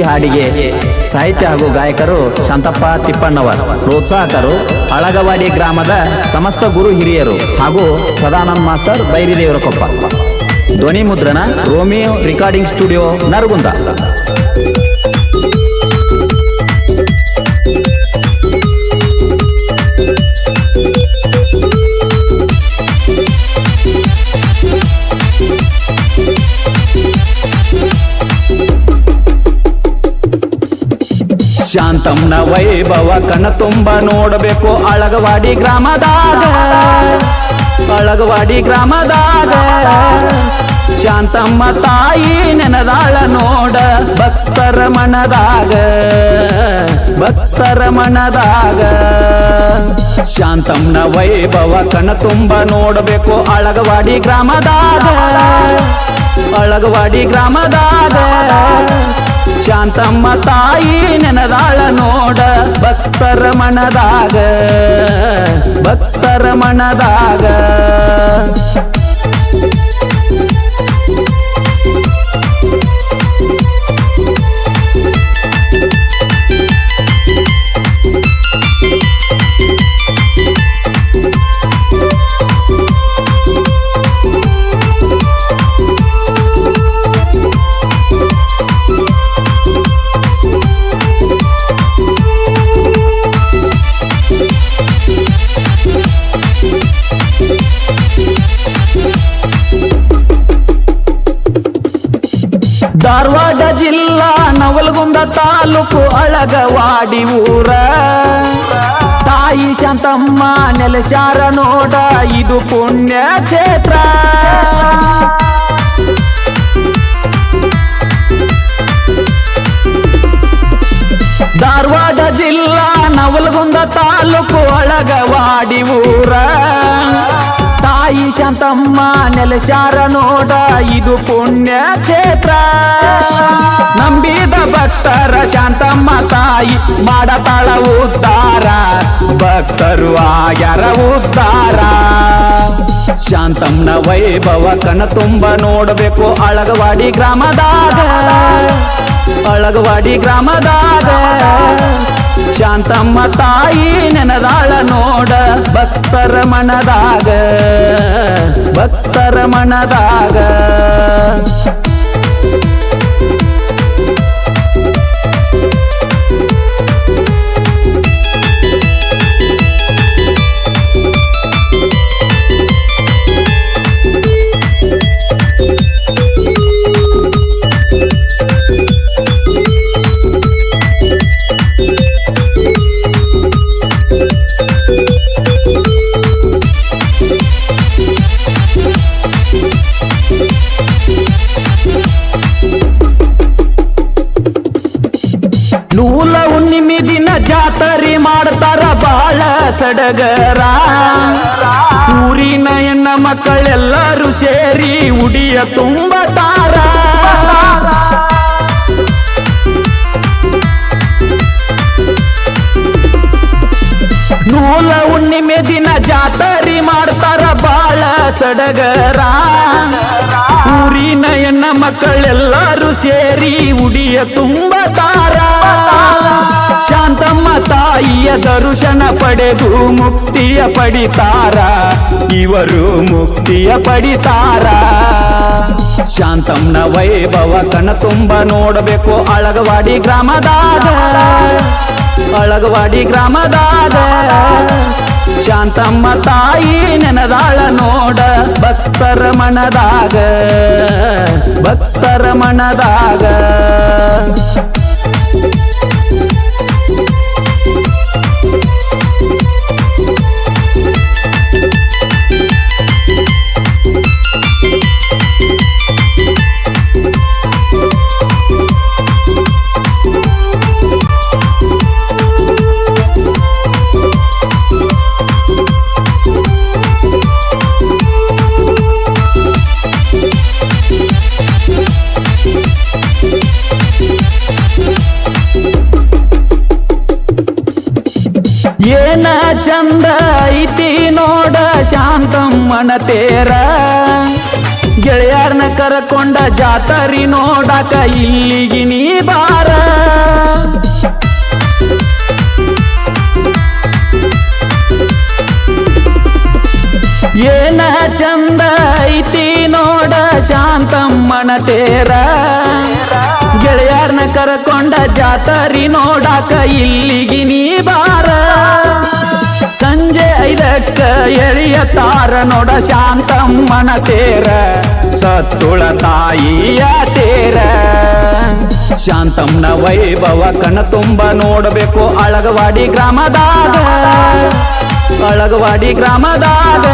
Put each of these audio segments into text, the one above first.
ಹಾಡಿಗೆ ಸಾಹಿತ್ಯ ಹಾಗೂ ಗಾಯಕರು ಶಾಂತಪ್ಪ ತಿಪ್ಪಣ್ಣವರ್. ಪ್ರೋತ್ಸಾಹಕರು ಅಳಗವಾಡಿ ಗ್ರಾಮದ ಸಮಸ್ತ ಗುರು ಹಿರಿಯರು ಹಾಗೂ ಸದಾನಂದ್ ಮಾಸ್ತರ್ ಬೈರಿದೇವರಕೊಪ್ಪ. ಧ್ವನಿ ಮುದ್ರಣ ರೋಮಿಯೋ ರೆಕಾರ್ಡಿಂಗ್ ಸ್ಟುಡಿಯೋ ನರಗುಂದ. ಶಾಂತಮ್ಮನ ವೈಭವ ಕಣ್ಣ ತುಂಬ ನೋಡಬೇಕು ಅಳಗವಾಡಿ ಗ್ರಾಮದಾಗ. ಅಳಗವಾಡಿ ಗ್ರಾಮದಾಗ ಶಾಂತಮ್ಮ ತಾಯಿ ನೆನದಾಳ ನೋಡ ಭಕ್ತರ ಮನದಾಗ. ಭಕ್ತರ ಮನದಾಗ ಶಾಂತಮ್ಮನ ವೈಭವ ಕಣ್ಣ ತುಂಬ ನೋಡಬೇಕು ಅಳಗವಾಡಿ ಗ್ರಾಮದಾಗ. ಅಳಗವಾಡಿ ಗ್ರಾಮದಾಗ ಶಾಂತಮ್ಮ ತಾಯಿ ನೆನದಾಳ ನೋಡ ಭಕ್ತರ ಮನದಾಗ. ಭಕ್ತರ ಮನದಾಗ ಧಾರವಾಡ ಜಿಲ್ಲಾ ನವಲಗುಂದ ತಾಲೂಕು ಅಳಗವಾಡಿ ಊರ. ತಾಯಿ ಶಾಂತಮ್ಮ ನೆಲೆಸಾರ ನೋಡ ಇದು ಪುಣ್ಯ ಕ್ಷೇತ್ರ. ಧಾರವಾಡ ಜಿಲ್ಲಾ ನವಲಗುಂದ ತಾಲೂಕು ಅಳಗವಾಡಿ ಊರ. ತಾಯಿ ಶಾಂತಮ್ಮ ನೆಲೆಸಾರ ನೋಡ ಇದು ಪುಣ್ಯ ಕ್ಷೇತ್ರ. ನಂಬಿದ ಭಕ್ತರ ಶಾಂತಮ್ಮ ತಾಯಿ ಮಾಡತಾಳ ಉದ್ಧಾರ. ಭಕ್ತರು ಆಗ್ಯಾರ ಉದ್ಧಾರ. ಶಾಂತಮ್ಮನ ವೈಭವ ಕಣ್ಣ ತುಂಬ ನೋಡಬೇಕು ಅಳಗವಾಡಿ ಗ್ರಾಮದಾಗ. ಅಳಗವಾಡಿ ಗ್ರಾಮದಾಗ ಶಾಂತಮ್ಮ ತಾಯಿ ನೆನದಾಳ ನೋಡ ಭಕ್ತರ ಮನದಾಗ. ಭಕ್ತರ ಮನದಾಗ ನೂಲ ಹುಣ್ಣಿಮೆ ದಿನ ಜಾತರಿ ಮಾಡ್ತಾರ ಬಾಳ ಸಡಗರ. ಊರಿನ ಹೆಣ್ಣ ಮಕ್ಕಳೆಲ್ಲರೂ ಸೇರಿ ಉಡಿಯ ತುಂಬತಾರ. ನೂಲ ಹುಣ್ಣಿಮೆ ದಿನ ಜಾತರಿ ಮಾಡ್ತಾರ ಬಾಳ ಸಡಗರ. ಊರಿನ ಹೆಣ್ಣ ಮಕ್ಕಳೆಲ್ಲರೂ ಸೇರಿ ಉಡಿಯ ತುಂಬತಾರ. ಶಾಂತಮ್ಮ ತಾಯಿಯ ದರ್ಶನ ಪಡೆದು ಮುಕ್ತಿಯ ಪಡಿತಾರ. ಇವರು ಮುಕ್ತಿಯ ಪಡಿತಾರ. ಶಾಂತಮ್ಮನ ವೈಭವ ಕಣ್ಣ ತುಂಬ ನೋಡಬೇಕು ಅಳಗವಾಡಿ ಗ್ರಾಮದಾಗ. ಅಳಗವಾಡಿ ಗ್ರಾಮದಾಗ ಶಾಂತಮ್ಮ ತಾಯಿ ನೆನದಾಳ ನೋಡ ಭಕ್ತರ ಮನದಾಗ. ಭಕ್ತರ ಮನದಾಗ ಏನ ಚಂದ ಐತಿ ನೋಡ ಶಾಂತಮ್ಮನ ತೇರ. ಗೆಳೆಯ ಗೆಳೆಯರ್ನ ಕರಕೊಂಡ ಜಾತರಿ ನೋಡಾಕ ಇಲ್ಲಿಗಿ ನೀ ಬಾರ. ಏನ ಚಂದ ಐತಿ ನೋಡ ಶಾಂತಮ್ಮನ ತೇರ. ಗೆಳೆಯರ್ನ ಕರಕೊಂಡ ಜಾತರಿ ನೋಡಾಕ ಇಲ್ಲಿಗಿ ನೀ ಬಾರ. ಸಂಜೆ 5ಕ್ಕ ಎಳಿಯತಾರ ನೋಡ ಶಾಂತಮ್ಮನ ತೇರ, ಸತ್ತುಳ ತಾಯಿಯ ತೇರ. ಶಾಂತಮ್ಮನ ವೈಭವ ಕಣ ತುಂಬ ನೋಡಬೇಕು ಅಳಗವಾಡಿ ಗ್ರಾಮದಾಗ. ಅಳಗವಾಡಿ ಗ್ರಾಮದಾಗ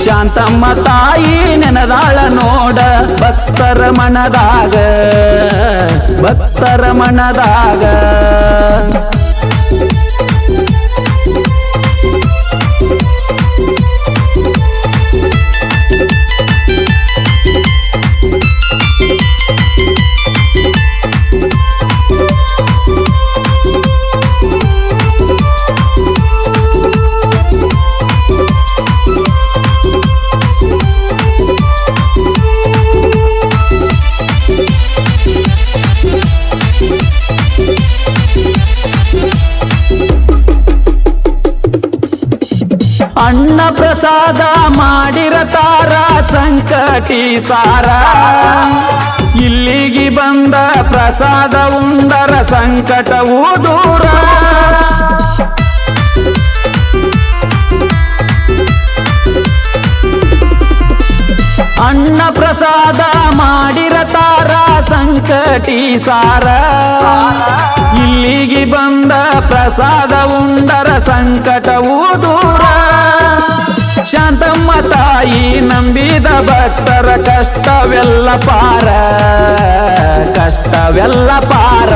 ಶಾಂತಮ್ಮ ತಾಯಿ ನೆನದಾಳ ನೋಡ ಭಕ್ತರ ಮನದಾಗ, ಭಕ್ತರ ಮನದಾಗ. ಅನ್ನ ಪ್ರಸಾದ ಮಾಡಿರತಾರ ಸಂಕಟಿ ಸಾರ. ಇಲ್ಲಿಗಿ ಬಂದ ಪ್ರಸಾದ ಉಂಡರ ಸಂಕಟವೂ ದೂರ. ಅನ್ನ ಪ್ರಸಾದ ಮಾಡಿರತಾರ ಸಂಕಟಿ ಸಾರ. ಇಲ್ಲಿಗಿ ಬಂದ ಪ್ರಸಾದ ಉಂಡರ ಸಂಕಟವೂ ದೂರ. ಶಾಂತಮ್ಮ ತಾಯಿ ನಂಬಿದ ಭಕ್ತರ ಕಷ್ಟವೆಲ್ಲ ಪಾರ, ಕಷ್ಟವೆಲ್ಲ ಪಾರ.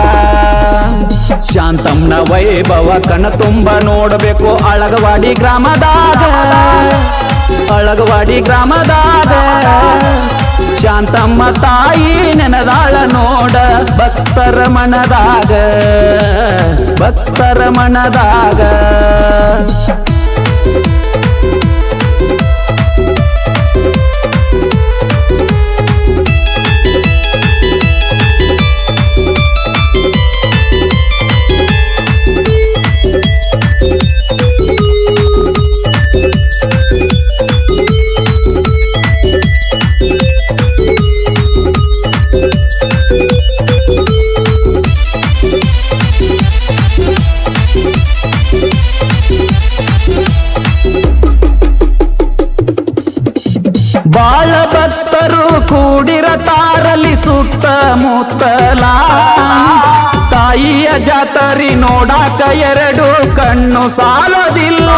ಶಾಂತಮ್ಮನ ವೈಭವ ಕಣ ತುಂಬ ನೋಡಬೇಕು ಅಳಗವಾಡಿ ಗ್ರಾಮದಾಗ. ಅಳಗವಾಡಿ ಗ್ರಾಮದಾಗ ಶಾಂತಮ್ಮ ತಾಯಿ ನೆನದಾಳ ನೋಡ ಭಕ್ತರ ಮನದಾಗ, ಭಕ್ತರ ಮನದಾಗ. ಬಾಳ ಭಕ್ತರು ಕೂಡಿರತಾರಲಿ ಸುತ್ತಮುತ್ತಲ. ತಾಯಿಯ ಜಾತರಿ ನೋಡಾಕ 2 ಕಣ್ಣು ಸಾಲದಿಲ್ಲ.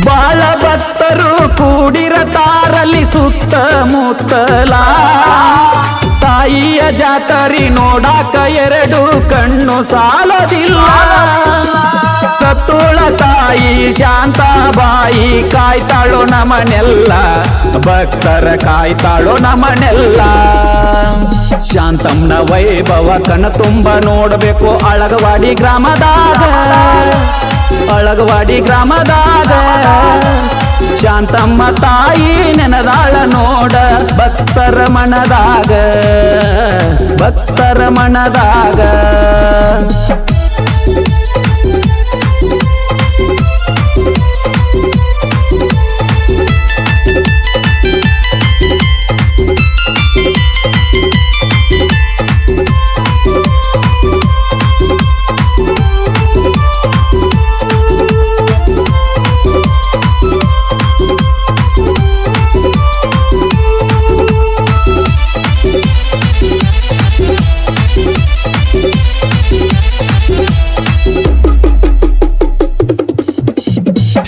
ಬಾಳ ಭಕ್ತರು ಕೂಡಿರತಾರಲಿ ಸುತ್ತಮುತ್ತಲ. ತಾಯಿಯ ಜಾತರಿ ನೋಡಾಕ 2 ಕಣ್ಣು ಸಾಲದಿಲ್ಲ. ಸತ್ತುಳ ತಾಯಿ ಶಾಂತಾಬಾಯಿ ಕಾಯ್ತಾಳೋ ನಮನೆಲ್ಲ, ಭಕ್ತರ ಕಾಯ್ತಾಳೋ ನಮನೆಲ್ಲ. ಶಾಂತಮ್ಮನ ವೈಭವ ಕಣ ತುಂಬ ನೋಡಬೇಕು ಅಳಗವಾಡಿ ಗ್ರಾಮದಾಗ. ಅಳಗವಾಡಿ ಗ್ರಾಮದಾಗ ಶಾಂತಮ್ಮ ತಾಯಿ ನೆನದಾಳ ನೋಡ ಭಕ್ತರ ಮನದಾಗ, ಭಕ್ತರ ಮನದಾಗ.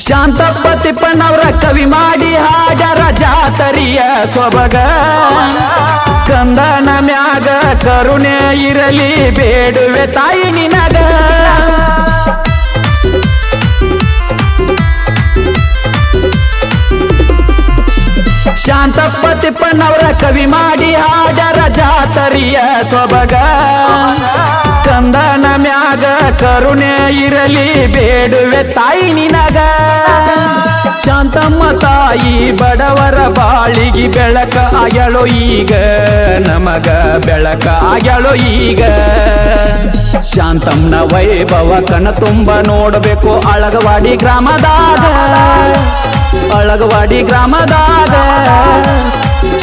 ಶಾಂತಪ್ಪ ತಿಪ್ಪಣ್ಣವರ ಕವಿ ಮಾಡಿ ಹಾಡರ ಜಾತರಿಯ ಸೊಬಗ. ಕಂದನ ಮ್ಯಾಗ ಕರುಣೆ ಇರಲಿ ಬೇಡುವೆ ತಾಯಿ ನಿನಗ. ಶಾಂತಪ್ಪ ತಿಪ್ಪಣ್ಣವರ ಕವಿ ಮಾಡಿ ಹಾಡರ ಜಾತರಿಯ ಸೊಬಗ. ಕಂದನ ಮ್ಯಾಗ ಕರುಣೆ ಇರಲಿ ಬೇಡುವೆ ತಾಯಿ ನಿನಗ. ಶಾಂತಮ್ಮ ತಾಯಿ ಬಡವರ ಬಾಳಿಗೆ ಬೆಳಕ ಆಗ್ಯಾಳೋ ಈಗ, ನಮಗ ಬೆಳಕ ಆಗ್ಯಾಳೋ ಈಗ. ಶಾಂತಮ್ಮನ ವೈಭವ ಕಣ ತುಂಬ ನೋಡಬೇಕು ಅಳಗವಾಡಿ ಗ್ರಾಮದಾಗ, ಅಳಗವಾಡಿ ಗ್ರಾಮದಾಗ.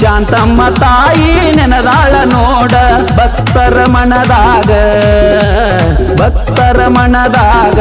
ಶಾಂತಮ್ಮ ತಾಯಿ ನೆನದಾಳ ನೋಡ ಭಕ್ತರ ಮನದಾಗ, ಭಕ್ತರ ಮನದಾಗ.